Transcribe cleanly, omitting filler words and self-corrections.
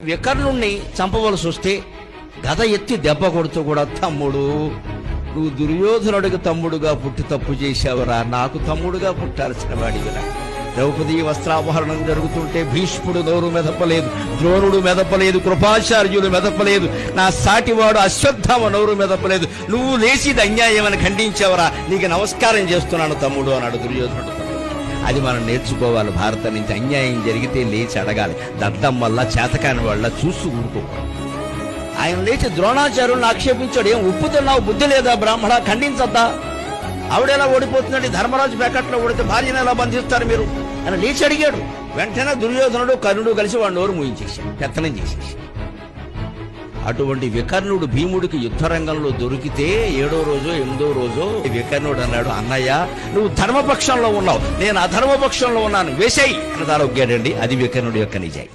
వికర్ణుణ్ణి చంపవలసి వస్తే గద ఎత్తి దెబ్బ కొడుతూ కూడా, తమ్ముడు నువ్వు దుర్యోధనుడికి తమ్ముడుగా పుట్టి తప్పు చేశావురా, నాకు తమ్ముడుగా పుట్టాల్సిన వాడివిరా. ద్రౌపదీ వస్త్రాపహరణం జరుగుతుంటే భీష్ముడు నోరు మెదపలేదు, ద్రోణుడు మెదపలేదు, కృపాచార్యులు మెదపలేదు, నా సాటివాడు అశ్వత్థామ నోరు మెదపలేదు. నువ్వు లేచిది అన్యాయం అని ఖండించావరా, నీకు నమస్కారం చేస్తున్నాను తమ్ముడు అన్నాడు దుర్యోధనుడు. అది మనం నేర్చుకోవాలి. భారతం నుంచి అన్యాయం జరిగితే లేచి అడగాలి. దద్దం వల్ల, చేతకాని వల్ల చూస్తూ ఊరుకోకూడదు. ఆయన లేచి ద్రోణాచార్యులను ఆక్షేపించాడు. ఏం ఉప్పు తిన్నావు, బుద్ధి లేదా బ్రాహ్మణ, ఖండించద్దా? ఆవిడెలా ఓడిపోతుందండి, ధర్మరాజు ప్యాకెట్లో ఓడితే భార్యను ఎలా బంధిస్తారు మీరు అని లేచి అడిగాడు. వెంటనే దుర్యోధనుడు కర్ణుడు కలిసి వాడు నోరు మూయించేశాడు, పెత్తనం చేసేసి. అటువంటి వికర్ణుడు భీముడికి యుద్ధరంగంలో దొరికితే 7వ రోజు 8వ రోజు వికర్ణుడు అన్నాడు, అన్నయ్య నువ్వు ధర్మపక్షంలో ఉన్నావు, నేను అధర్మపక్షంలో ఉన్నాను, వేసేయి అని తారొగ్గాడండి. అది వికర్ణుడి యొక్క నిజాయి.